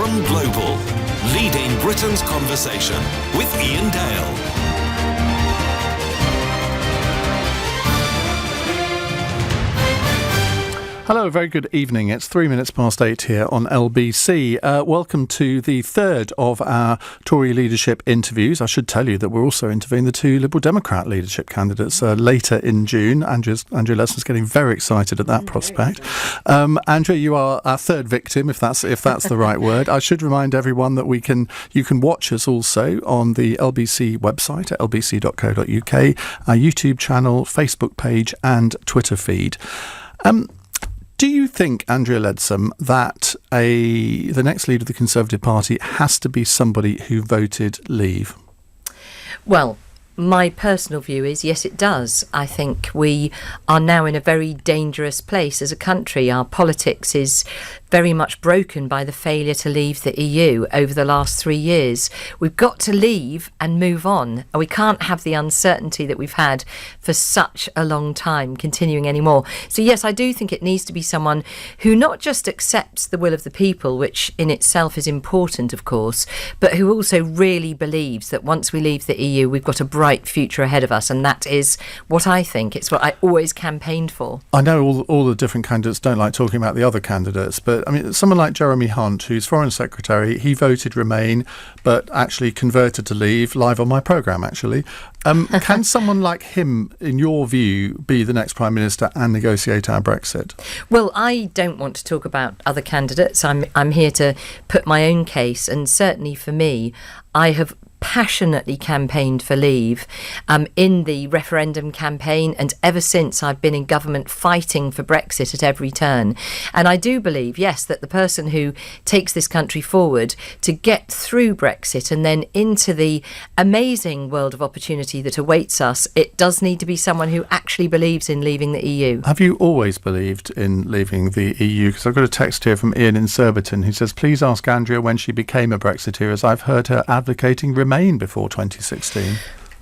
from Global, leading Britain's conversation with Iain Dale. Hello, very good evening. It's 8:03 here on LBC. Welcome to the third of our Tory leadership interviews. I should tell you that we're also interviewing the two Liberal Democrat leadership candidates later in June. Andrea Leadsom's getting very excited at that prospect. Andrea, you are our third victim, if that's the right word. I should remind everyone that you can watch us also on the LBC website at lbc.co.uk, our YouTube channel, Facebook page and Twitter feed. Do you think, Andrea Leadsom, that the next leader of the Conservative Party has to be somebody who voted Leave? Well, my personal view is yes, it does. I think we are now in a very dangerous place as a country. Our politics is very much broken by the failure to leave the EU over the last 3 years. We've got to leave and move on. We can't have the uncertainty that we've had for such a long time continuing anymore. So yes, I do think it needs to be someone who not just accepts the will of the people, which in itself is important, of course, but who also really believes that once we leave the EU, we've got a bright future ahead of us. And that is what I think. It's what I always campaigned for. I know all the different candidates don't like talking about the other candidates, but I mean, someone like Jeremy Hunt, who's Foreign Secretary, he voted Remain, but actually converted to Leave, live on my programme, actually. Can someone like him, in your view, be the next Prime Minister and negotiate our Brexit? Well, I don't want to talk about other candidates. I'm here to put my own case, and certainly for me, I have passionately campaigned for Leave in the referendum campaign, and ever since I've been in government fighting for Brexit at every turn. And I do believe, yes, that the person who takes this country forward to get through Brexit and then into the amazing world of opportunity that awaits us, it does need to be someone who actually believes in leaving the EU. Have you always believed in leaving the EU? Because I've got a text here from Ian in Surbiton who says, please ask Andrea when she became a Brexiteer, as I've heard her advocating Remain before 2016.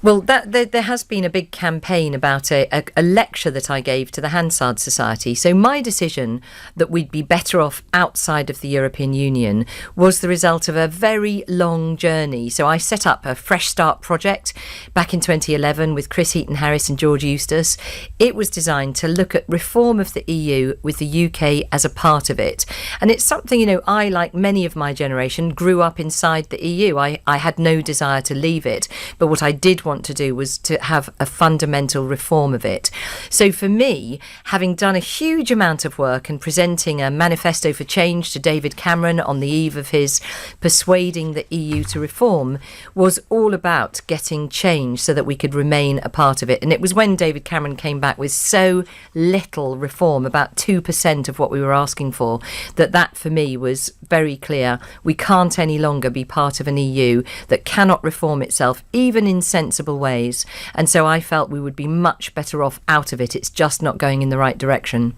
Well, there has been a big campaign about a lecture that I gave to the Hansard Society. So my decision that we'd be better off outside of the European Union was the result of a very long journey. So I set up a Fresh Start project back in 2011 with Chris Heaton-Harris and George Eustace. It was designed to look at reform of the EU with the UK as a part of it. And it's something, I, like many of my generation, grew up inside the EU. I had no desire to leave it. But what I did want to do was to have a fundamental reform of it. So for me, having done a huge amount of work and presenting a manifesto for change to David Cameron on the eve of his persuading the EU to reform, was all about getting change so that we could remain a part of it. And it was when David Cameron came back with so little reform, about 2% of what we were asking for, that for me was very clear. We can't any longer be part of an EU that cannot reform itself, even in sensible ways. And so I felt we would be much better off out of it. It's just not going in the right direction.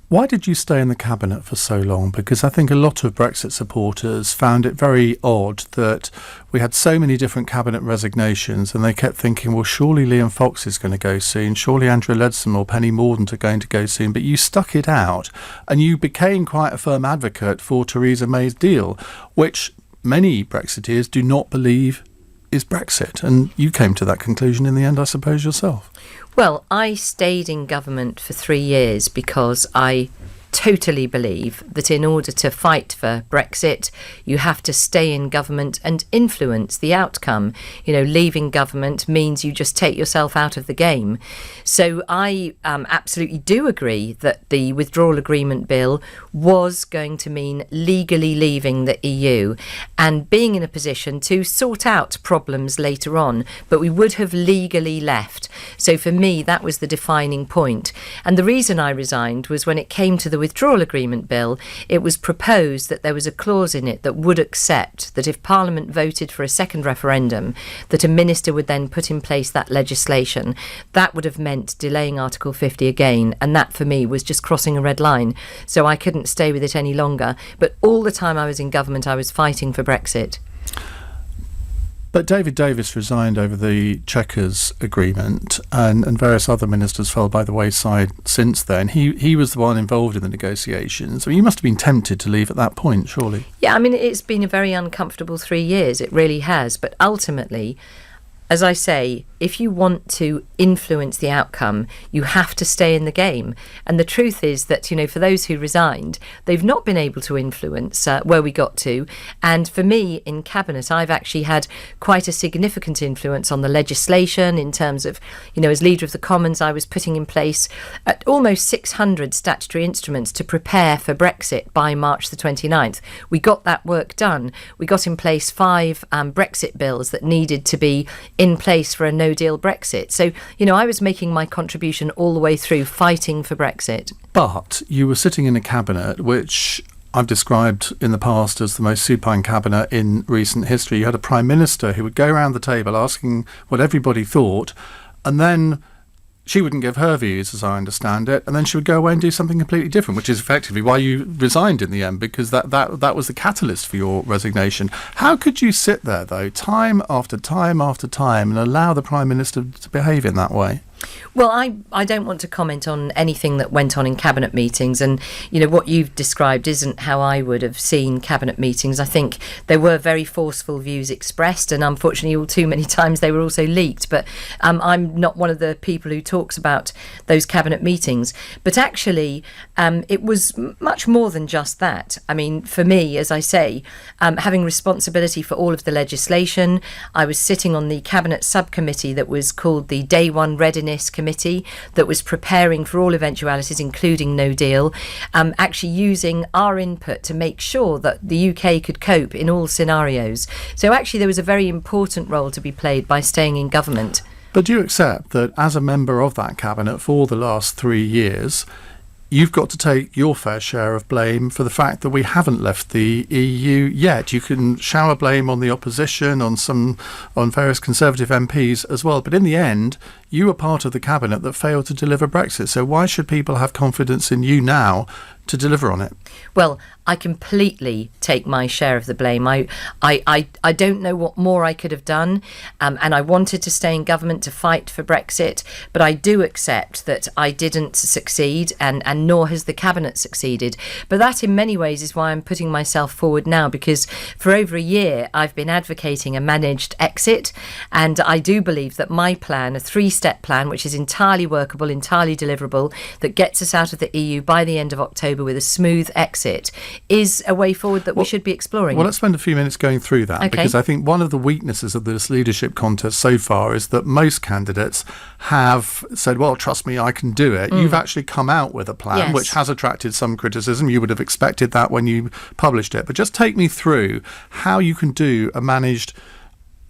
Why did you stay in the cabinet for so long? Because I think a lot of Brexit supporters found it very odd that we had so many different cabinet resignations, and they kept thinking, well, surely Liam Fox is going to go soon, surely Andrea Leadsom or Penny Mordaunt are going to go soon. But you stuck it out and you became quite a firm advocate for Theresa May's deal, which many Brexiteers do not believe is Brexit. And you came to that conclusion in the end, I suppose, yourself. Well, I stayed in government for 3 years because I totally believe that in order to fight for Brexit, you have to stay in government and influence the outcome. Leaving government means you just take yourself out of the game. So I absolutely do agree that the withdrawal agreement bill was going to mean legally leaving the EU and being in a position to sort out problems later on, but we would have legally left. So for me, that was the defining point. And the reason I resigned was when it came to the withdrawal agreement bill, it was proposed that there was a clause in it that would accept that if Parliament voted for a second referendum, that a minister would then put in place that legislation. That would have meant delaying Article 50 again, and that for me was just crossing a red line. So I couldn't stay with it any longer. But all the time I was in government, I was fighting for Brexit. But David Davis resigned over the Chequers agreement, and various other ministers fell by the wayside since then. He was the one involved in the negotiations. I mean, you must have been tempted to leave at that point, surely. Yeah, I mean, it's been a very uncomfortable 3 years. It really has. But ultimately, as I say, if you want to influence the outcome, you have to stay in the game. And the truth is that, for those who resigned, they've not been able to influence where we got to. And for me, in Cabinet, I've actually had quite a significant influence on the legislation in terms of, as Leader of the Commons, I was putting in place almost 600 statutory instruments to prepare for Brexit by March the 29th. We got that work done. We got in place 5 Brexit bills that needed to be in place for a no-deal Brexit. So, I was making my contribution all the way through fighting for Brexit. But you were sitting in a cabinet which I've described in the past as the most supine cabinet in recent history. You had a Prime Minister who would go around the table asking what everybody thought, and then she wouldn't give her views, as I understand it, and then she would go away and do something completely different, which is effectively why you resigned in the end, because that was the catalyst for your resignation. How could you sit there, though, time after time after time, and allow the Prime Minister to behave in that way? Well, I don't want to comment on anything that went on in cabinet meetings, and what you've described isn't how I would have seen cabinet meetings. I think there were very forceful views expressed, and unfortunately all too many times they were also leaked, but I'm not one of the people who talks about those cabinet meetings. But actually it was much more than just that. I mean, for me, as I say, having responsibility for all of the legislation, I was sitting on the cabinet subcommittee that was called the Day One Readiness Committee that was preparing for all eventualities, including no deal, actually using our input to make sure that the UK could cope in all scenarios. So actually there was a very important role to be played by staying in government. But do you accept that as a member of that cabinet for the last 3 years, you've got to take your fair share of blame for the fact that we haven't left the EU yet? You can shower blame on the opposition, on various Conservative MPs as well, but in the end, you were part of the cabinet that failed to deliver Brexit. So why should people have confidence in you now to deliver on it? Well, I completely take my share of the blame. I don't know what more I could have done, and I wanted to stay in government to fight for Brexit, but I do accept that I didn't succeed, and nor has the cabinet succeeded. But that in many ways is why I'm putting myself forward now, because for over a year I've been advocating a managed exit, and I do believe that my plan, a 3-step plan, which is entirely workable, entirely deliverable, that gets us out of the EU by the end of October with a smooth exit, is a way forward that we should be exploring. Well, let's spend a few minutes going through that, okay, because I think one of the weaknesses of this leadership contest so far is that most candidates have said, well, trust me, I can do it. You've actually come out with a plan, yes, which has attracted some criticism. You would have expected that when you published it. But just take me through how you can do a managed,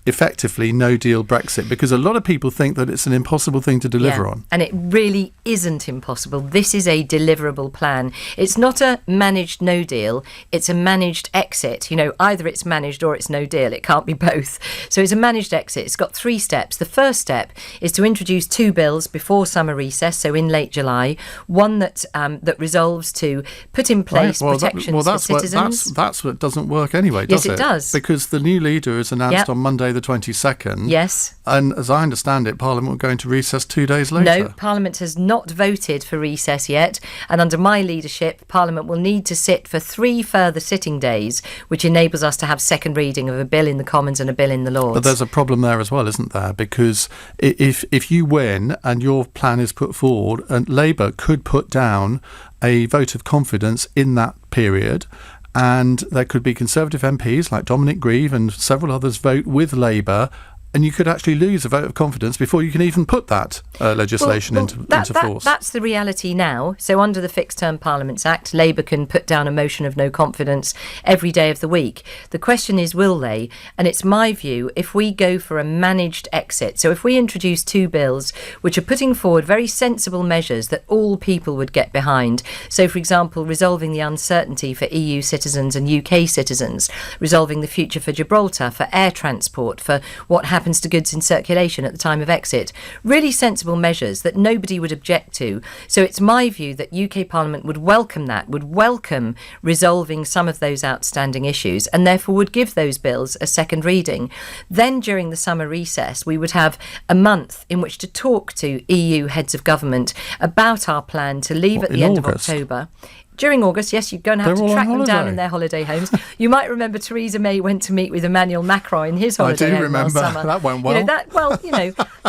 effectively no-deal Brexit, because a lot of people think that it's an impossible thing to deliver on. And it really isn't impossible. This is a deliverable plan. It's not a managed no deal, it's a managed exit. Either it's managed or it's no deal. It can't be both. So it's a managed exit. It's got 3 steps. The first step is to introduce 2 bills before summer recess, so in late July. One that resolves to put in place protections for citizens. That's what doesn't work anyway, does it? Yes, it does. Because the new leader is announced on Monday the 22nd. Yes. And as I understand it, Parliament will go into recess 2 days later. No, Parliament has not voted for recess yet, and under my leadership, Parliament will need to sit for 3 further sitting days, which enables us to have second reading of a bill in the Commons and a bill in the Lords. But there's a problem there as well, isn't there? Because if you win and your plan is put forward, and Labour could put down a vote of confidence in that period, and there could be Conservative MPs like Dominic Grieve and several others vote with Labour, and you could actually lose a vote of confidence before you can even put that legislation into force. That's the reality now. So under the Fixed Term Parliaments Act, Labour can put down a motion of no confidence every day of the week. The question is, will they? And it's my view, if we go for a managed exit, so if we introduce 2 bills which are putting forward very sensible measures that all people would get behind, so for example, resolving the uncertainty for EU citizens and UK citizens, resolving the future for Gibraltar, for air transport, for what happens happens to goods in circulation at the time of exit. Really sensible measures that nobody would object to. So it's my view that UK Parliament would welcome that, would welcome resolving some of those outstanding issues, and therefore would give those bills a second reading. Then during the summer recess, we would have a month in which to talk to EU heads of government about our plan to leave at the end of October. During August, yes, you're going to have to track them down in their holiday homes. You might remember Theresa May went to meet with Emmanuel Macron in his holiday home last summer. That went well.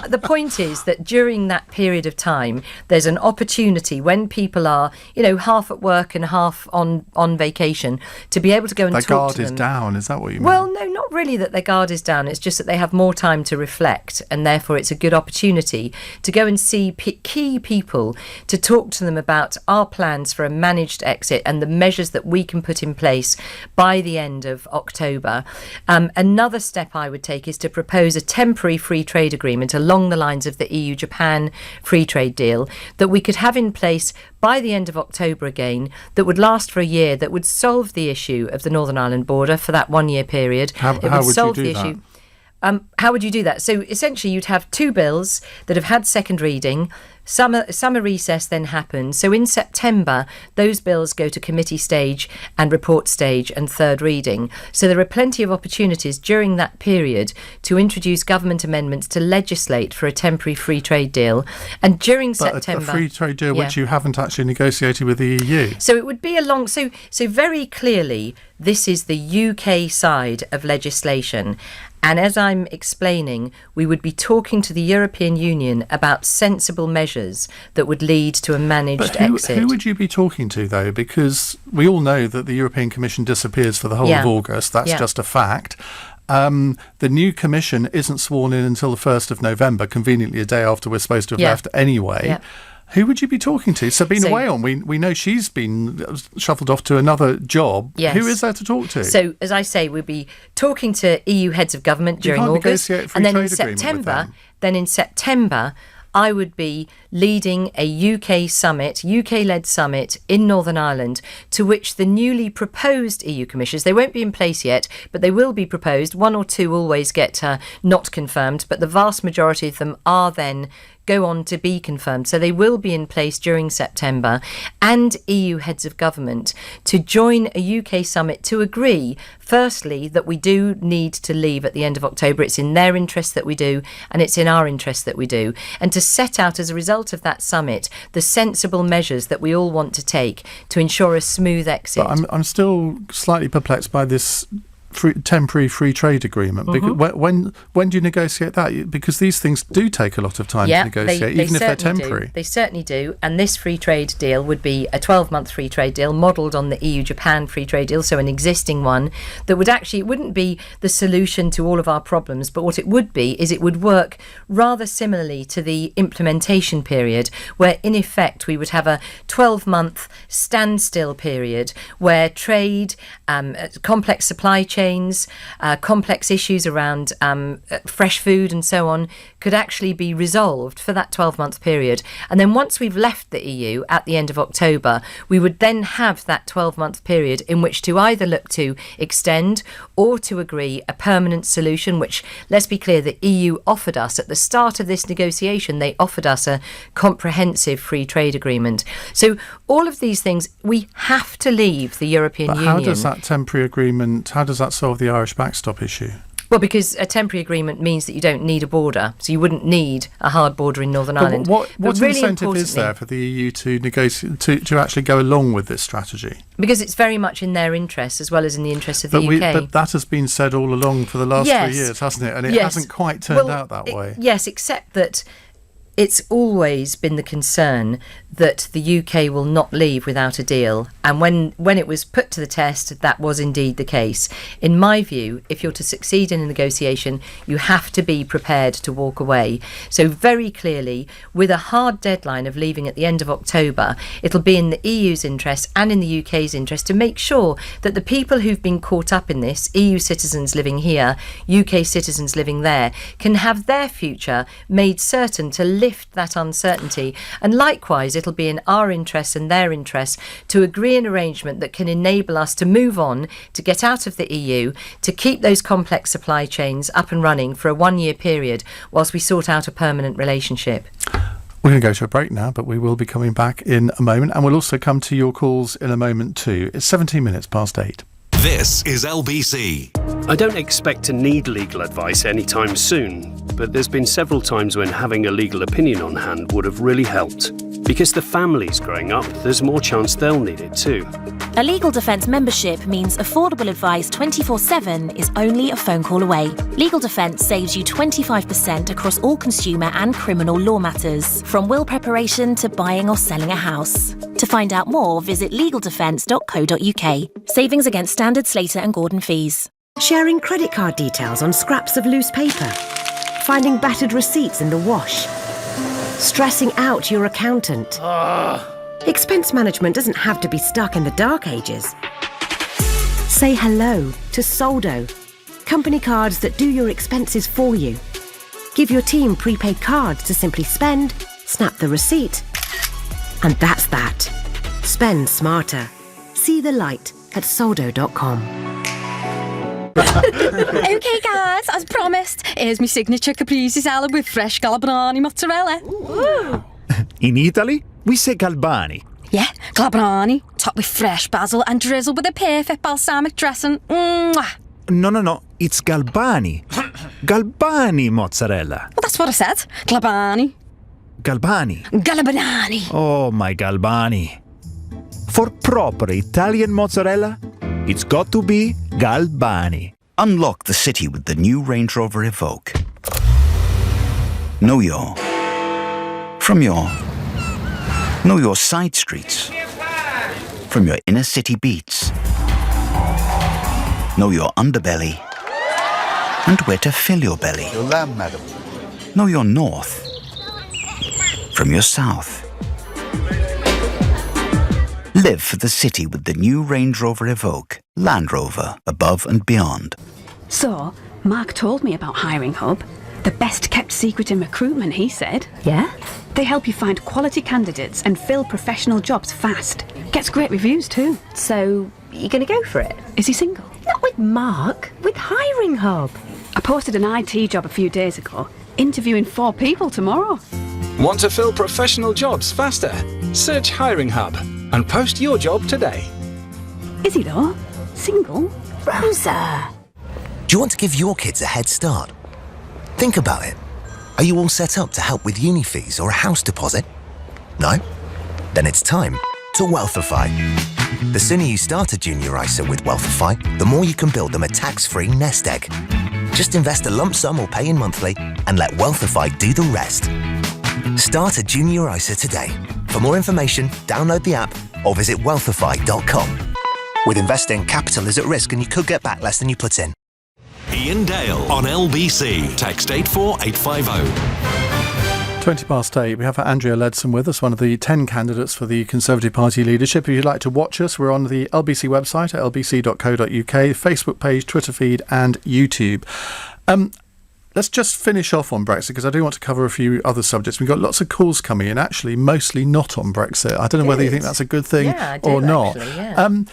The point is that during that period of time, there's an opportunity when people are, half at work and half on vacation, to be able to go and talk to them. Their guard is down, is that what you mean? Well, no, not really that their guard is down. It's just that they have more time to reflect, and therefore it's a good opportunity to go and see key people, to talk to them about our plans for a managed exit and the measures that we can put in place by the end of October. Another step I would take is to propose a temporary free trade agreement along the lines of the EU-Japan free trade deal that we could have in place by the end of October again, that would last for a year, that would solve the issue of the Northern Ireland border for that 1 year period. How would you do that? How would you do that? So essentially you'd have two bills that have had second reading. Summer recess then happens. So in September, those bills go to committee stage and report stage and third reading. So there are plenty of opportunities during that period to introduce government amendments to legislate for a temporary free trade deal. And during September... a free trade deal which you haven't actually negotiated with the EU. So it would be so very clearly, this is the UK side of legislation. And as I'm explaining, we would be talking to the European Union about sensible measures that would lead to a managed exit. Who would you be talking to, though? Because we all know that the European Commission disappears for the whole of August. That's just a fact. The new Commission isn't sworn in until the 1st of November, conveniently a day after we're supposed to have left anyway. Yeah. Who would you be talking to? Sabina Whalen, we know she's been shuffled off to another job. Yes. Who is there to talk to? So, as I say, we'll be talking to EU heads of government during August. And then in September, I would be leading a UK-led summit in Northern Ireland, to which the newly proposed EU commissioners, they won't be in place yet, but they will be proposed. One or two always get not confirmed, but the vast majority of them are then go on to be confirmed. So they will be in place during September, and EU heads of government to join a UK summit to agree, firstly, that we do need to leave at the end of October. It's in their interest that we do, and it's in our interest that we do. And to set out, as a result of that summit, the sensible measures that we all want to take to ensure a smooth exit. But I'm still slightly perplexed by this temporary free trade agreement. Because when do you negotiate that? Because these things do take a lot of time to negotiate, even if they're temporary. They certainly do. And this free trade deal would be a 12-month free trade deal modelled on the EU-Japan free trade deal, so an existing one that would actually, it wouldn't be the solution to all of our problems, but what it would be is it would work rather similarly to the implementation period, where in effect we would have a 12-month standstill period where trade, complex supply chains, complex issues around fresh food and so on could actually be resolved for that 12-month period. And then once we've left the EU at the end of October, we would then have that 12-month period in which to either look to extend or to agree a permanent solution, which, let's be clear, the EU offered us at the start of this negotiation. They offered us a comprehensive free trade agreement. So all of these things, we have to leave the European Union. How does that temporary agreement, how does that solve the Irish backstop issue? Well, because a temporary agreement means that you don't need a border, so you wouldn't need a hard border in Northern Ireland. What really incentive is there for the EU to negotiate to actually go along with this strategy? Because it's very much in their interests as well as in the interests of the UK. But that has been said all along for the last 3 years, hasn't it? And it hasn't quite turned out that way. Yes, except that it's always been the concern that the UK will not leave without a deal. And when it was put to the test, that was indeed the case. In my view, if you're to succeed in a negotiation, you have to be prepared to walk away. So very clearly, with a hard deadline of leaving at the end of October, it'll be in the EU's interest and in the UK's interest to make sure that the people who've been caught up in this, EU citizens living here, UK citizens living there, can have their future made certain to lift lift that uncertainty. And likewise, it'll be in our interest and their interest to agree an arrangement that can enable us to move on, to get out of the EU, to keep those complex supply chains up and running for a 1-year period whilst we sort out a permanent relationship. We're going to go to a break now, but we will be coming back in a moment, and we'll also come to your calls in a moment too. It's 17 minutes past 8. This is LBC. I don't expect to need legal advice anytime soon, but there's been several times when having a legal opinion on hand would have really helped. Because the families growing up, there's more chance they'll need it too. A Legal Defence membership means affordable advice 24/7 is only a phone call away. Legal Defence saves you 25% across all consumer and criminal law matters, from will preparation to buying or selling a house. To find out more, visit legaldefence.co.uk. Savings against standard Slater and Gordon fees. Sharing credit card details on scraps of loose paper. Finding battered receipts in the wash. Stressing out your accountant. Expense management doesn't have to be stuck in the dark ages. Say hello to Soldo, company cards that do your expenses for you. Give your team prepaid cards to simply spend, snap the receipt, and that's that. Spend smarter. See the light at soldo.com. OK guys, as promised, here's my signature caprese salad with fresh Galbani mozzarella. In Italy, we say Galbani. Yeah, Galbani, topped with fresh basil and drizzled with a perfect balsamic dressing. Mwah. No, it's Galbani. Galbani mozzarella. Well, that's what I said. Galbani. Galbani. Galbanani. Oh, my Galbani. For proper Italian mozzarella, it's got to be Galbani. Unlock the city with the new Range Rover Evoque. Know your side streets. From your inner city beats. Know your underbelly and where to fill your belly. Your lamb, madam. Know your north from your south. Live for the city with the new Range Rover Evoque. Land Rover, above and beyond. So, Mark told me about Hiring Hub. The best kept secret in recruitment, he said. Yeah? They help you find quality candidates and fill professional jobs fast. Gets great reviews too. So, you going to go for it? Is he single? Not with Mark, with Hiring Hub. I posted an IT job a few days ago. Interviewing 4 people tomorrow. Want to fill professional jobs faster? Search Hiring Hub and post your job today. Is he though? Single? Rosa! Do you want to give your kids a head start? Think about it. Are you all set up to help with uni fees or a house deposit? No? Then it's time to Wealthify. The sooner you start a junior ISA with Wealthify, the more you can build them a tax-free nest egg. Just invest a lump sum or pay in monthly and let Wealthify do the rest. Start a junior ISA today. For more information, download the app or visit wealthify.com. With investing, capital is at risk and you could get back less than you put in. Iain Dale on LBC. Text 84850. 20 past 8. We have Andrea Leadsom with us, one of the 10 candidates for the Conservative Party leadership. If you'd like to watch us, we're on the LBC website at lbc.co.uk, Facebook page, Twitter feed and YouTube. Let's just finish off on Brexit, because I do want to cover a few other subjects. We've got lots of calls coming in, actually mostly not on Brexit. I don't know whether you think that's a good thing or not. Actually, yeah.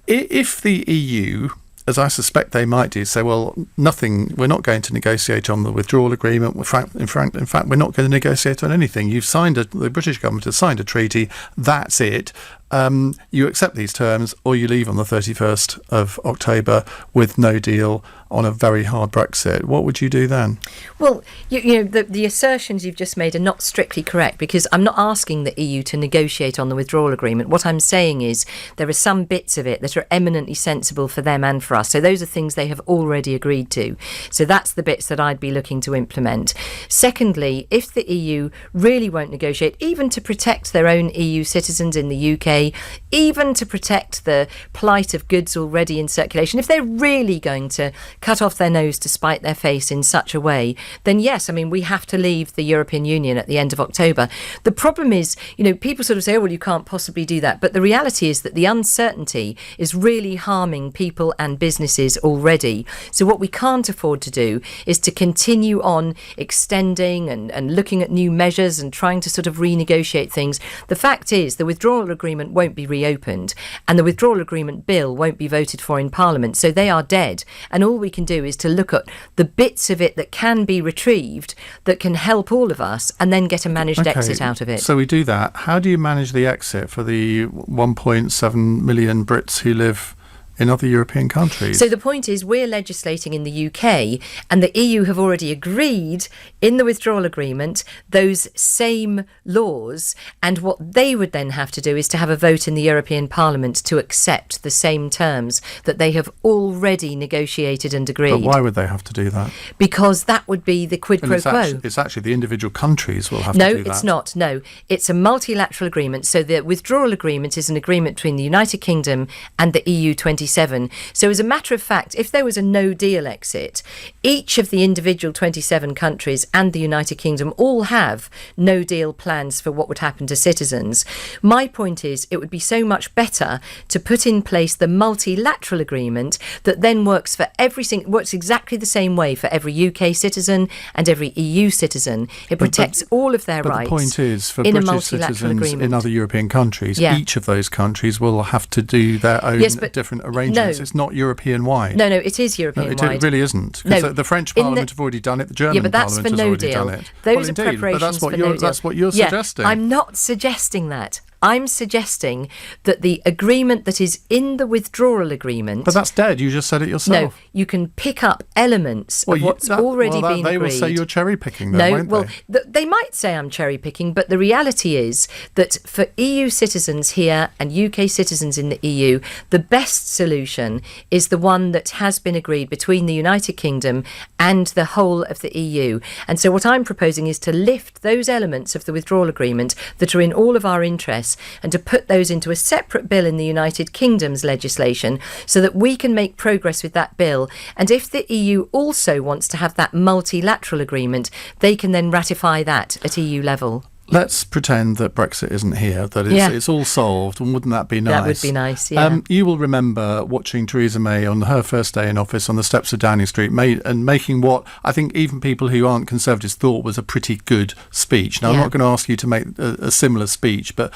If the EU, as I suspect they might do, say, well, we're not going to negotiate on the withdrawal agreement. In fact, we're not going to negotiate on anything. The British government has signed a treaty. That's it. You accept these terms or you leave on the 31st of October with no deal on a very hard Brexit. What would you do then? Well, you know, the assertions you've just made are not strictly correct, because I'm not asking the EU to negotiate on the withdrawal agreement. What I'm saying is there are some bits of it that are eminently sensible for them and for us. So those are things they have already agreed to. So that's the bits that I'd be looking to implement. Secondly, if the EU really won't negotiate, even to protect their own EU citizens in the UK UK, even to protect the plight of goods already in circulation, if they're really going to cut off their nose to spite their face in such a way, then yes, I mean, we have to leave the European Union at the end of October. The problem is, people sort of say, oh, well, you can't possibly do that. But the reality is that the uncertainty is really harming people and businesses already. So what we can't afford to do is to continue on extending and looking at new measures and trying to sort of renegotiate things. The fact is the withdrawal agreement won't be reopened and the withdrawal agreement bill won't be voted for in Parliament. So they are dead. And all we can do is to look at the bits of it that can be retrieved that can help all of us and then get a managed exit out of it. So we do that. How do you manage the exit for the 1.7 million Brits who live in other European countries? So the point is we're legislating in the UK and the EU have already agreed in the withdrawal agreement those same laws, and what they would then have to do is to have a vote in the European Parliament to accept the same terms that they have already negotiated and agreed. But why would they have to do that? Because that would be the quid pro quo. It's actually the individual countries will have to do that. No, it's not. No, it's a multilateral agreement. So the withdrawal agreement is an agreement between the United Kingdom and the EU 27. So as a matter of fact, if there was a no-deal exit, each of the individual 27 countries and the United Kingdom all have no-deal plans for what would happen to citizens. My point is it would be so much better to put in place the multilateral agreement that then works for works exactly the same way for every UK citizen and every EU citizen. It protects all of their rights. But the point is, for British citizens in other European countries, each of those countries will have to do their own different arrangements. No. It's not European-wide. No, it is European-wide. No, it really isn't. Because the French Parliament have already done it, the German Parliament has already done it. Those are preparations for no deal. That's what you're suggesting. I'm not suggesting that. I'm suggesting that the agreement that is in the withdrawal agreement... But that's dead. You just said it yourself. No, you can pick up elements of what's already been agreed. They will say you're cherry-picking them, won't they? They might say I'm cherry-picking, but the reality is that for EU citizens here and UK citizens in the EU, the best solution is the one that has been agreed between the United Kingdom and the whole of the EU. And so what I'm proposing is to lift those elements of the withdrawal agreement that are in all of our interests and to put those into a separate bill in the United Kingdom's legislation so that we can make progress with that bill. And if the EU also wants to have that multilateral agreement, they can then ratify that at EU level. Let's pretend that Brexit isn't here, that it's all solved, and wouldn't that be nice? That would be nice, yeah. You will remember watching Theresa May on her first day in office on the steps of Downing Street and making what I think even people who aren't Conservatives thought was a pretty good speech. Now, I'm not going to ask you to make a similar speech, but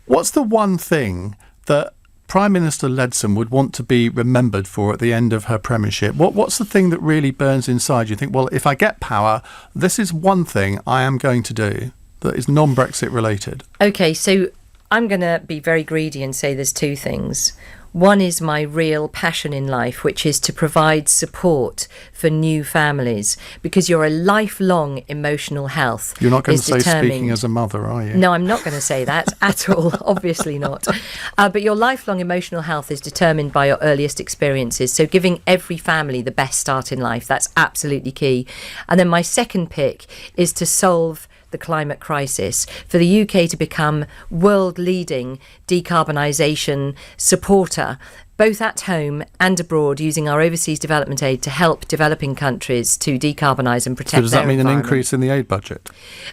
what's the one thing that Prime Minister Leadsom would want to be remembered for at the end of her premiership? What's the thing that really burns inside you? Think, well, if I get power, this is one thing I am going to do that is non-Brexit related. OK, so I'm going to be very greedy and say there's two things. One is my real passion in life, which is to provide support for new families, because your lifelong emotional health You're not going is to say determined. Speaking as a mother, are you? No, I'm not going to say that at all, obviously not. But your lifelong emotional health is determined by your earliest experiences. So giving every family the best start in life, that's absolutely key. And then my second pick is to solve the climate crisis, for the UK to become world-leading decarbonisation supporter, both at home and abroad, using our overseas development aid to help developing countries to decarbonise and protect their environment. So does that mean an increase in the aid budget?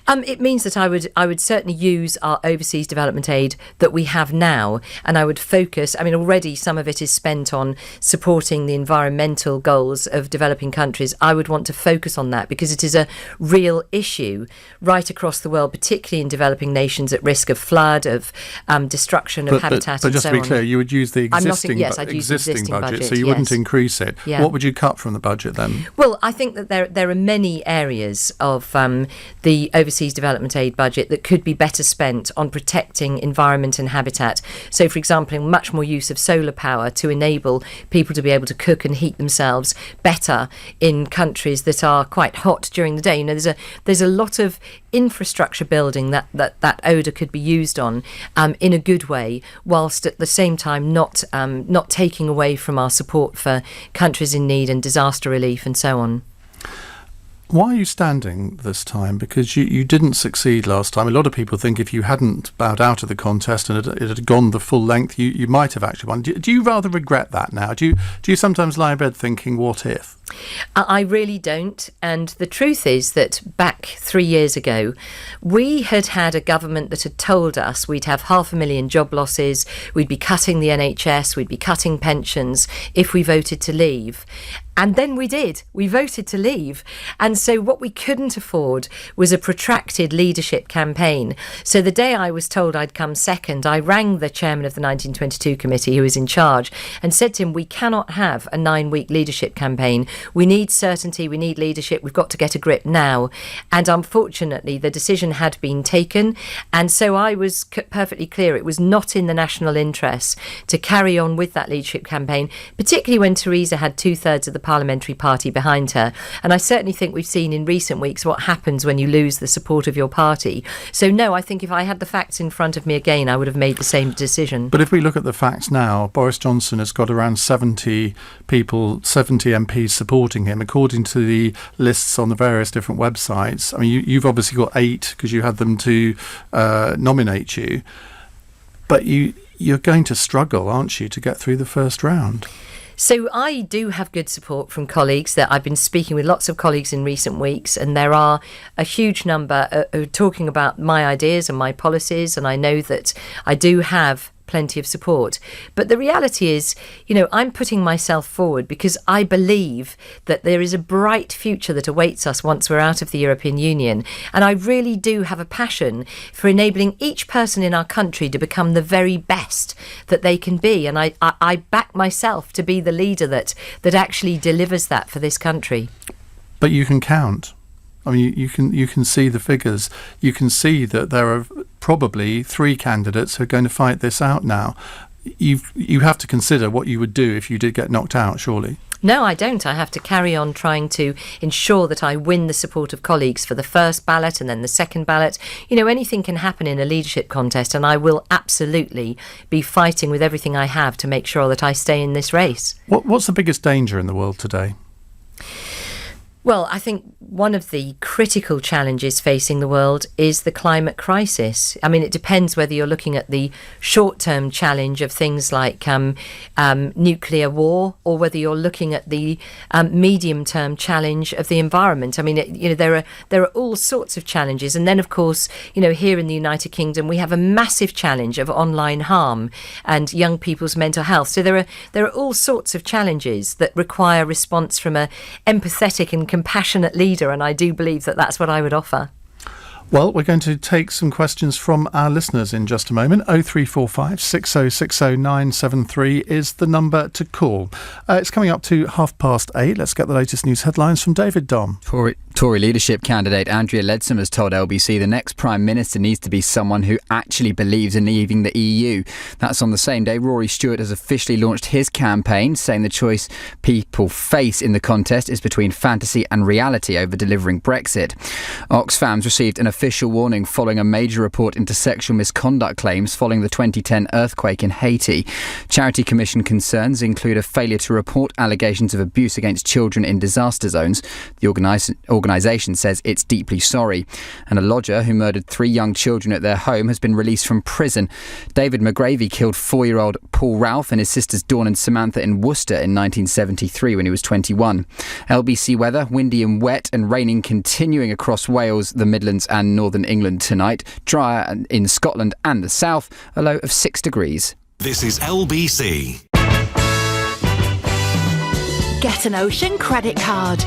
It means that I would certainly use our overseas development aid that we have now, and I would focus, already some of it is spent on supporting the environmental goals of developing countries. I would want to focus on that because it is a real issue right across the world, particularly in developing nations at risk of flood, of destruction of habitat and so on. But just to be clear, you would use the existing I'd use the existing budget, so you wouldn't increase it. Yeah. What would you cut from the budget then? Well, I think that there are many areas of the overseas development aid budget that could be better spent on protecting environment and habitat. So, for example, much more use of solar power to enable people to be able to cook and heat themselves better in countries that are quite hot during the day. There's a lot of infrastructure building that ODA could be used on in a good way, whilst at the same time not taking away from our support for countries in need and disaster relief and so on. Why are you standing this time? Because you didn't succeed last time. A lot of people think if you hadn't bowed out of the contest and it had gone the full length, you might have actually won. Do you rather regret that now? Do you sometimes lie in bed thinking, what if? I really don't. And the truth is that back 3 years ago, we had a government that had told us we'd have 500,000 job losses, we'd be cutting the NHS, we'd be cutting pensions if we voted to leave. And then we did. We voted to leave. And so what we couldn't afford was a protracted leadership campaign. So the day I was told I'd come second, I rang the chairman of the 1922 committee, who was in charge, and said to him, we cannot have a 9-week leadership campaign. We need certainty. We need leadership. We've got to get a grip now. And unfortunately, the decision had been taken. And so I was perfectly clear it was not in the national interest to carry on with that leadership campaign, particularly when Theresa had 2/3 of the parliamentary party behind her. And I certainly think we've seen in recent weeks what happens when you lose the support of your party. So no, I think if I had the facts in front of me again, I would have made the same decision. But if we look at the facts now, Boris Johnson has got around 70 MPs supporting him, according to the lists on the various different websites. I mean, you've obviously got 8 because you had them to nominate you. But you're going to struggle, aren't you, to get through the first round? So I do have good support from colleagues. That I've been speaking with lots of colleagues in recent weeks, and there are a huge number talking about my ideas and my policies, and I know that I do have plenty of support. But the reality is, I'm putting myself forward because I believe that there is a bright future that awaits us once we're out of the European Union. And I really do have a passion for enabling each person in our country to become the very best that they can be. And I back myself to be the leader that actually delivers that for this country. But you can count. I mean, you can see the figures. You can see that there are probably 3 candidates who are going to fight this out now. You have to consider what you would do if you did get knocked out, surely. No, I don't. I have to carry on trying to ensure that I win the support of colleagues for the first ballot and then the second ballot. Anything can happen in a leadership contest, and I will absolutely be fighting with everything I have to make sure that I stay in this race. What's the biggest danger in the world today? Well, I think one of the critical challenges facing the world is the climate crisis. I mean, it depends whether you're looking at the short-term challenge of things like nuclear war, or whether you're looking at the medium-term challenge of the environment. I mean, there are all sorts of challenges. And then, of course, here in the United Kingdom, we have a massive challenge of online harm and young people's mental health. So there are all sorts of challenges that require response from an empathetic and compassionate leader, and I do believe that that's what I would offer. Well, we're going to take some questions from our listeners in just a moment. 0345 6060 973 is the number to call. It's coming up to 8:30. Let's get the latest news headlines from David Dom. Tory leadership candidate Andrea Leadsom has told LBC the next Prime Minister needs to be someone who actually believes in leaving the EU. That's on the same day Rory Stewart has officially launched his campaign, saying the choice people face in the contest is between fantasy and reality over delivering Brexit. Oxfam's received an official warning following a major report into sexual misconduct claims following the 2010 earthquake in Haiti. Charity Commission concerns include a failure to report allegations of abuse against children in disaster zones. The organisation says it's deeply sorry. And a lodger who murdered 3 young children at their home has been released from prison. David McGravey killed 4-year-old Paul Ralph and his sisters Dawn and Samantha in Worcester in 1973 when he was 21. LBC weather, windy and wet and raining continuing across Wales, the Midlands and northern England tonight. Drier in Scotland and the south, a low of 6 degrees. This is LBC. Get an Ocean credit card.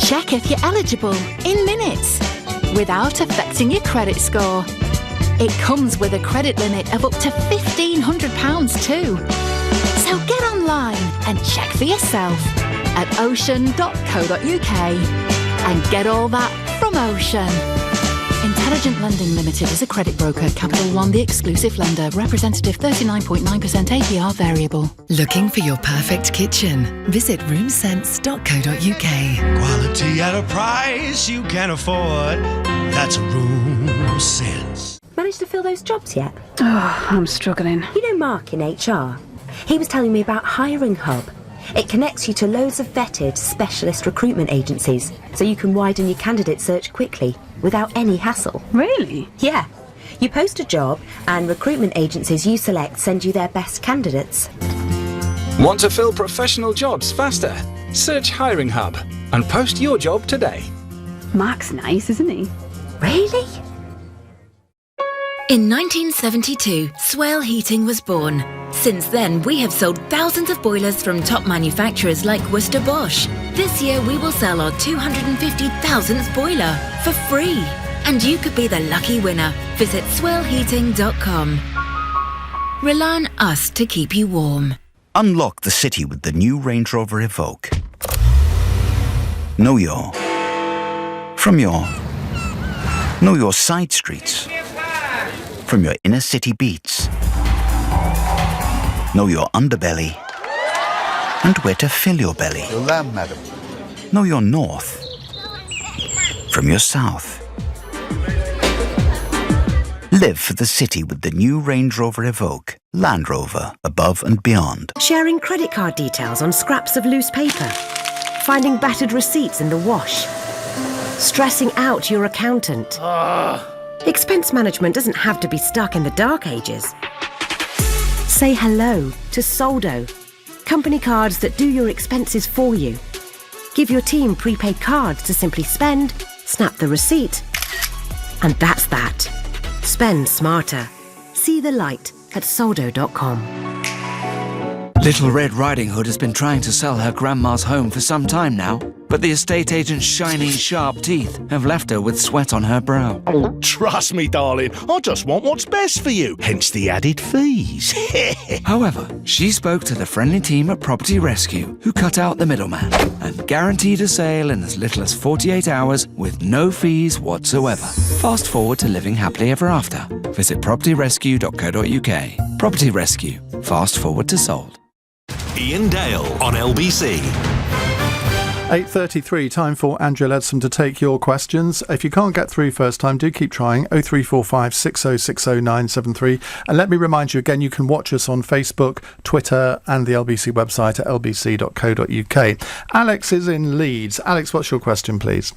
Check if you're eligible in minutes without affecting your credit score. It comes with a credit limit of up to £1,500 too. So get online and check for yourself at ocean.co.uk and get all that from Ocean. Intelligent Lending Limited is a credit broker. Capital One, the exclusive lender. Representative 39.9% APR variable. Looking for your perfect kitchen? Visit roomsense.co.uk. Quality at a price you can afford. That's RoomSense. Managed to fill those jobs yet? Oh, I'm struggling. You know Mark in HR? He was telling me about Hiring Hub. It connects you to loads of vetted specialist recruitment agencies, so you can widen your candidate search quickly, without any hassle. Really? Yeah. You post a job, and recruitment agencies you select send you their best candidates. Want to fill professional jobs faster? Search Hiring Hub and post your job today. Mark's nice, isn't he? Really? In 1972, Swale Heating was born. Since then, we have sold thousands of boilers from top manufacturers like Worcester Bosch. This year, we will sell our 250,000th boiler for free. And you could be the lucky winner. Visit swaleheating.com. Rely on us to keep you warm. Unlock the city with the new Range Rover Evoque. Know your side streets. From your inner city beats. Know your underbelly and where to fill your belly. Your lamb, madam. Know your north from your south. Live for the city with the new Range Rover Evoque. Land Rover, above and beyond. Sharing credit card details on scraps of loose paper. Finding battered receipts in the wash. Stressing out your accountant. Expense management doesn't have to be stuck in the dark ages. Say hello to Soldo, company cards that do your expenses for you. Give your team prepaid cards to simply spend, snap the receipt, and that's that. Spend smarter. See the light at soldo.com. Little Red Riding Hood has been trying to sell her grandma's home for some time now, but the estate agent's shiny, sharp teeth have left her with sweat on her brow. Trust me, darling, I just want what's best for you, hence the added fees. However, she spoke to the friendly team at Property Rescue, who cut out the middleman and guaranteed a sale in as little as 48 hours with no fees whatsoever. Fast forward to living happily ever after. Visit propertyrescue.co.uk. Property Rescue. Fast forward to sold. Iain Dale on LBC. 8:33, time for Andrea Leadsom to take your questions. If you can't get through first time, do keep trying. 0345 6060 973. And let me remind you again, you can watch us on Facebook, Twitter and the LBC website at lbc.co.uk. Alex is in Leeds. Alex, what's your question, please?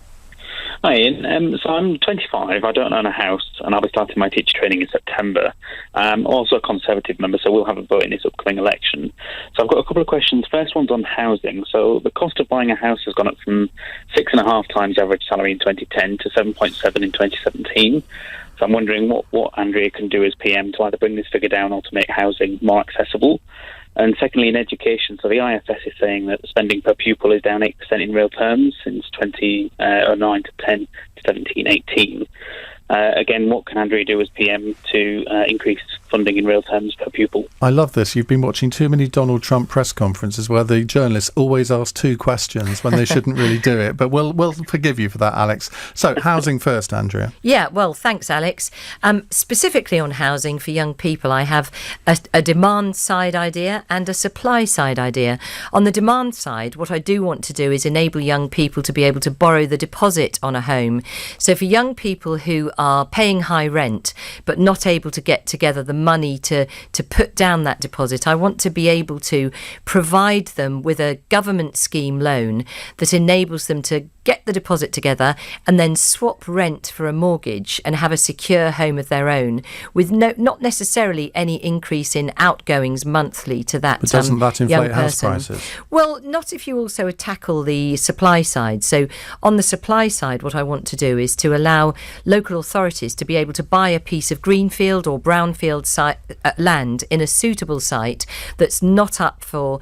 Hi, Ian. So I'm 25. I don't own a house, and I'll be starting my teacher training in September. I'm also a Conservative member, so we'll have a vote in this upcoming election. So I've got a couple of questions. First one's on housing. So the cost of buying a house has gone up from 6.5 times average salary in 2010 to 7.7 in 2017. So I'm wondering what Andrea can do as PM to either bring this figure down or to make housing more accessible. And secondly, in education, so the IFS is saying that spending per pupil is down 8% in real terms since 2009 to 10 to 17, 18. Again, what can Andrea do as PM to increase funding in real terms per pupil? I love this. You've been watching too many Donald Trump press conferences where the journalists always ask two questions when they shouldn't really do it. But we'll forgive you for that, Alex. So, housing first, Andrea. Yeah, well, thanks, Alex. Specifically on housing for young people, I have a demand side idea and a supply side idea. On the demand side, what I do want to do is enable young people to be able to borrow the deposit on a home. So for young people who are paying high rent but not able to get together the money to put down that deposit, I want to be able to provide them with a government scheme loan that enables them to get the deposit together and then swap rent for a mortgage and have a secure home of their own with not necessarily any increase in outgoings monthly to that But doesn't that inflate young house person. prices? Well, not if you also tackle the supply side. So on the supply side, what I want to do is to allow local authorities to be able to buy a piece of greenfield or brownfield land in a suitable site that's not up for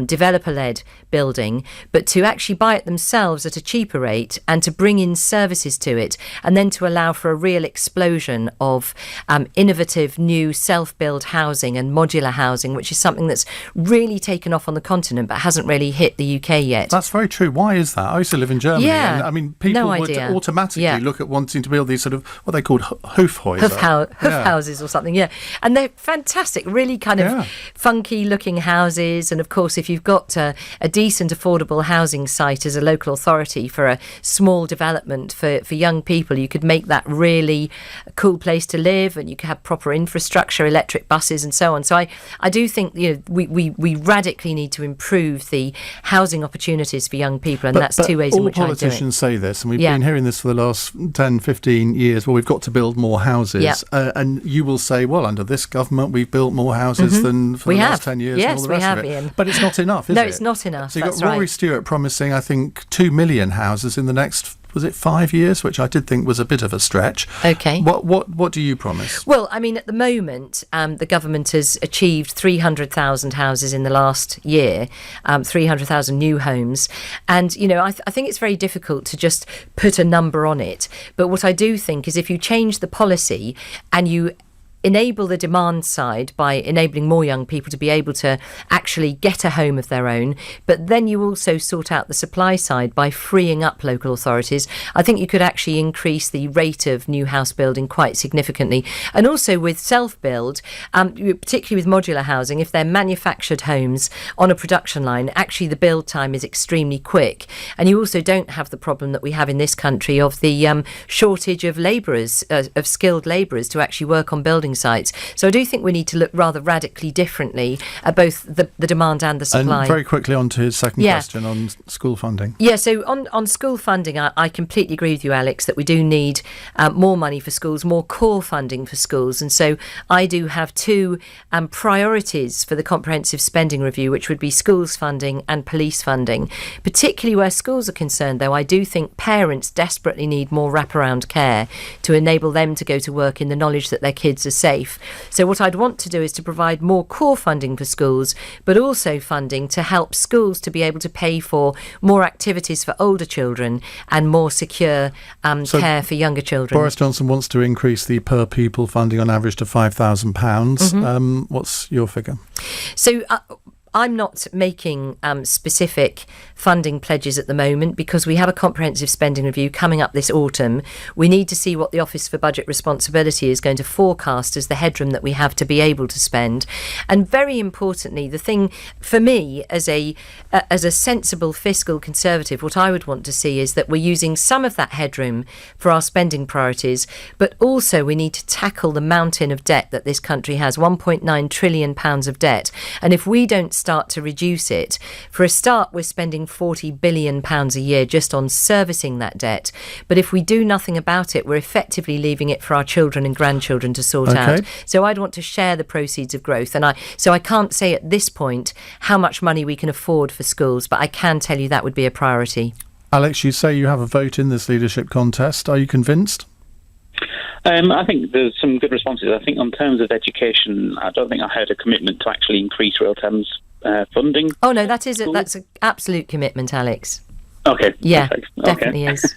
developer-led building, but to actually buy it themselves at a cheaper rate and to bring in services to it, and then to allow for a real explosion of innovative new self-build housing and modular housing, which is something that's really taken off on the continent but hasn't really hit the UK yet. That's very true. Why is that? I used to live in Germany, Yeah, and I mean, people no would idea. automatically look at wanting to build these sort of what they called Hofhäuser. Houses or something, yeah. And they're fantastic, really kind of funky looking houses. And of course, if you've got a decent decent, affordable housing site as a local authority for a small development for young people, you could make that really a cool place to live, and you could have proper infrastructure, electric buses and so on. So I do think we radically need to improve the housing opportunities for young people, and that's two ways in which I do it. All politicians say this, and we've been hearing this for the last 10, 15 years. Well, we've got to build more houses, and you will say, well, under this government we've built more houses than for the last 10 years. Yes, and all the rest we have, of it. Ian. But it's not enough, is it? No, it's not enough. So you've got Rory Stewart promising, I think, 2 million houses in the next, was it 5 years, which I did think was a bit of a stretch. Okay. What do you promise? Well, I mean, at the moment, the government has achieved 300,000 houses in the last year, 300,000 new homes. And, I think it's very difficult to just put a number on it. But what I do think is if you change the policy and you enable the demand side by enabling more young people to be able to actually get a home of their own, but then you also sort out the supply side by freeing up local authorities, I think you could actually increase the rate of new house building quite significantly. And also with self-build, particularly with modular housing, if they're manufactured homes on a production line, actually the build time is extremely quick. And you also don't have the problem that we have in this country of the shortage of labourers, of skilled labourers to actually work on building sites. So I do think we need to look rather radically differently at both the demand and the supply. And very quickly on to his second question on school funding. Yeah, so on school funding, I completely agree with you, Alex, that we do need more money for schools, more core funding for schools. And so I do have two priorities for the comprehensive spending review, which would be schools funding and police funding. Particularly where schools are concerned, though, I do think parents desperately need more wraparound care to enable them to go to work in the knowledge that their kids are safe. So what I'd want to do is to provide more core funding for schools, but also funding to help schools to be able to pay for more activities for older children and more secure care for younger children. Boris Johnson wants to increase the per pupil funding on average to £5,000. What's your figure? So I'm not making specific funding pledges at the moment because we have a comprehensive spending review coming up this autumn. We need to see what the Office for Budget Responsibility is going to forecast as the headroom that we have to be able to spend. And very importantly, the thing for me as a sensible fiscal conservative, what I would want to see is that we're using some of that headroom for our spending priorities, but also we need to tackle the mountain of debt that this country has, £1.9 trillion of debt. And if we don't start to reduce it, for a start, we're spending £40 billion a year just on servicing that debt. But if we do nothing about it, we're effectively leaving it for our children and grandchildren to sort out. So I'd want to share the proceeds of growth. And I can't say at this point how much money we can afford for schools, but I can tell you that would be a priority. Alex, you say you have a vote in this leadership contest. Are you convinced? I think there's some good responses. I think on terms of education, I don't think I heard a commitment to actually increase real terms funding. Oh no, that's an absolute commitment, Alex. Okay. Yeah, perfect. definitely is.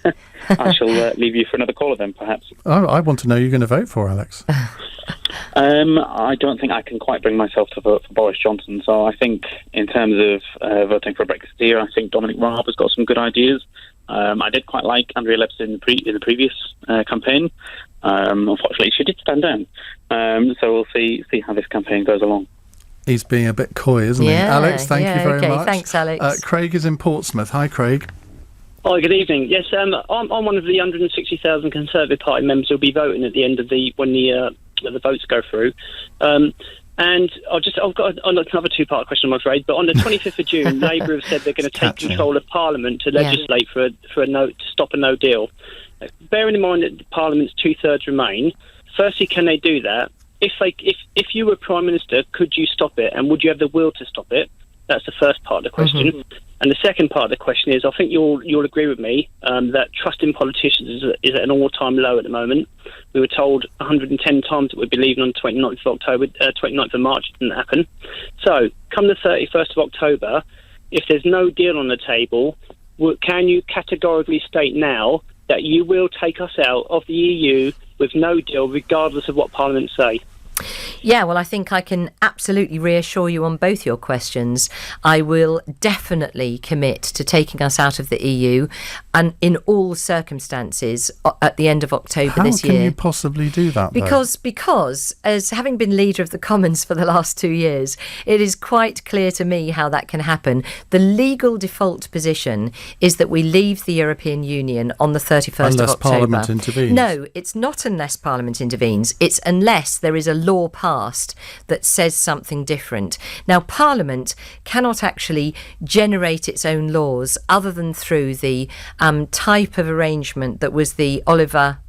I shall leave you for another caller then, perhaps. Oh, I want to know who you're going to vote for, Alex. I don't think I can quite bring myself to vote for Boris Johnson. So I think in terms of voting for a Brexiteer, I think Dominic Raab has got some good ideas. I did quite like Andrea Leadsom in the previous campaign. Unfortunately, she did stand down. So we'll see how this campaign goes along. He's being a bit coy, isn't he? Alex, thank you very much. Thanks, Alex. Craig is in Portsmouth. Hi, Craig. Hi, good evening. Yes, I'm one of the 160,000 Conservative Party members who'll be voting at the end of when the votes go through. And I've got another two-part question, I'm afraid. But on the 25th of June, Labour have said they're going to take control of Parliament to legislate for to stop a no deal. Bearing in mind that Parliament's 2/3 remain, firstly, can they do that? If you were Prime Minister, could you stop it, and would you have the will to stop it? That's the first part of the question. And the second part of the question is, I think you'll agree with me that trust in politicians is at an all-time low at the moment. We were told 110 times that we'd be leaving on 29th of October, 29th of March. It didn't happen. So, come the 31st of October, if there's no deal on the table, can you categorically state now that you will take us out of the EU with no deal, regardless of what Parliament say? Yeah, well, I think I can absolutely reassure you on both your questions. I will definitely commit to taking us out of the EU, and in all circumstances at the end of October this year. How can you possibly do that, though? Because, as having been Leader of the Commons for the last 2 years, it is quite clear to me how that can happen. The legal default position is that we leave the European Union on the 31st of October. Unless Parliament intervenes. No, it's not unless Parliament intervenes. It's unless there is a law passed that says something different. Now, Parliament cannot actually generate its own laws other than through the type of arrangement that was the Oliver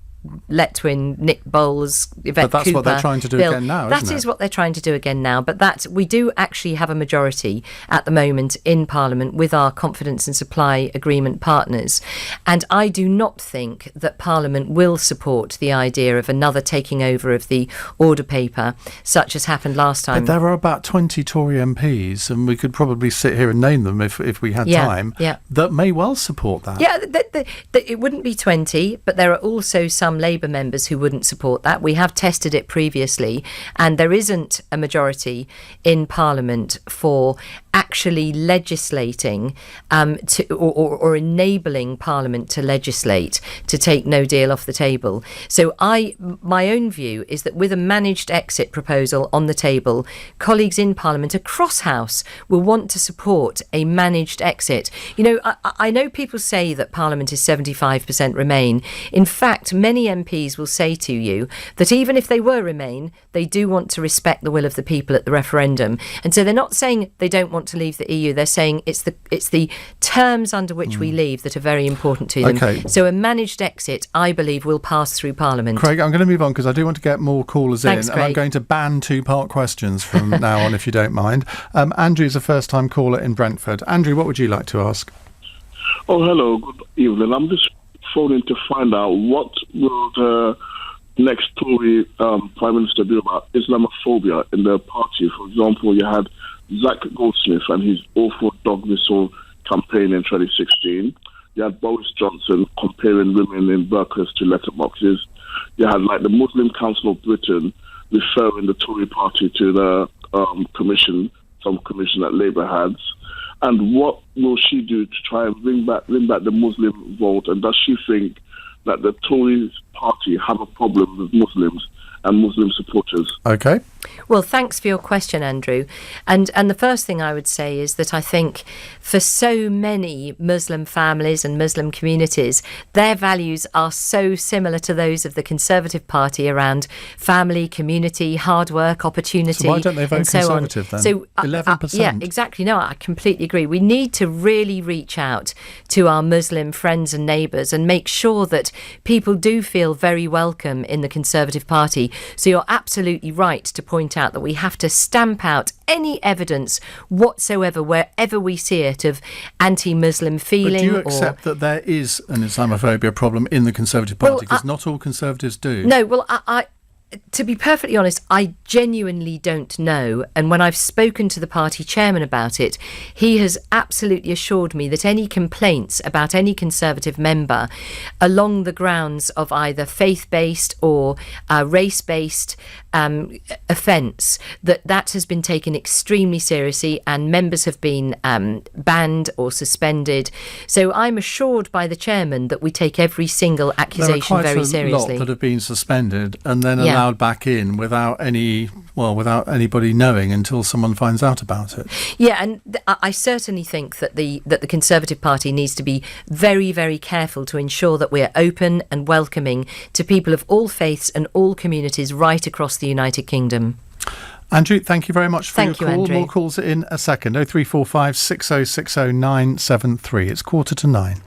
Letwin, Nick Bowles, Yvette But that's Cooper what they're trying to do bill. again now, That isn't is it? what they're trying to do again now. But that we do actually have a majority at the moment in Parliament with our confidence and supply agreement partners. And I do not think that Parliament will support the idea of another taking over of the order paper, such as happened last time. But there are about 20 Tory MPs, and we could probably sit here and name them if we had time, that may well support that. Yeah, it wouldn't be 20, but there are also some Labour members who wouldn't support that. We have tested it previously, and there isn't a majority in Parliament for actually legislating or enabling Parliament to legislate to take no deal off the table. So my own view is that with a managed exit proposal on the table, colleagues in Parliament across House will want to support a managed exit. You know, I know people say that Parliament is 75% Remain. In fact, many MPs will say to you that even if they were Remain, they do want to respect the will of the people at the referendum. And so they're not saying they don't want to leave the EU. They're saying it's the terms under which we leave that are very important to them. Okay. So a managed exit, I believe, will pass through Parliament. Craig, I'm going to move on because I do want to get more callers Thanks, in, and I'm Craig. going to ban two-part questions from now on, if you don't mind. Andrew's a first-time caller in Brentford. Andrew, what would you like to ask? Oh, hello. Good evening. I'm just phoning to find out what will the next Tory Prime Minister do about Islamophobia in their party. For example, you had Zach Goldsmith and his awful dog whistle campaign in 2016. You had Boris Johnson comparing women in burqas to letterboxes. You had the Muslim Council of Britain referring the Tory party to the some commission that Labour had. And what will she do to try and bring back the Muslim vote? And does she think that the Tory party have a problem with Muslims and Muslim supporters? Okay. Well, thanks for your question, Andrew. And the first thing I would say is that I think for so many Muslim families and Muslim communities, their values are so similar to those of the Conservative Party around family, community, hard work, opportunity, So why don't they vote and so Conservative on. then? So 11%. yeah, exactly. No, I completely agree. We need to really reach out to our Muslim friends and neighbours and make sure that people do feel very welcome in the Conservative Party. So you're absolutely right to point out that we have to stamp out any evidence whatsoever, wherever we see it, of anti-Muslim feeling. But do you accept that there is an Islamophobia problem in the Conservative Party? Because not all Conservatives do. No, well, I to be perfectly honest, I genuinely don't know. And when I've spoken to the party chairman about it, he has absolutely assured me that any complaints about any Conservative member along the grounds of either faith-based or race-based offence, that has been taken extremely seriously and members have been banned or suspended. So I'm assured by the chairman that we take every single accusation very seriously. There are quite a lot that have been suspended and then allowed back in without anybody knowing until someone finds out about it. Yeah, and I certainly think that the Conservative Party needs to be very, very careful to ensure that we're open and welcoming to people of all faiths and all communities right across the United Kingdom. Andrew, thank you very much for your call. Andrew. More calls in a second. 0345 6060 973. It's 8:45.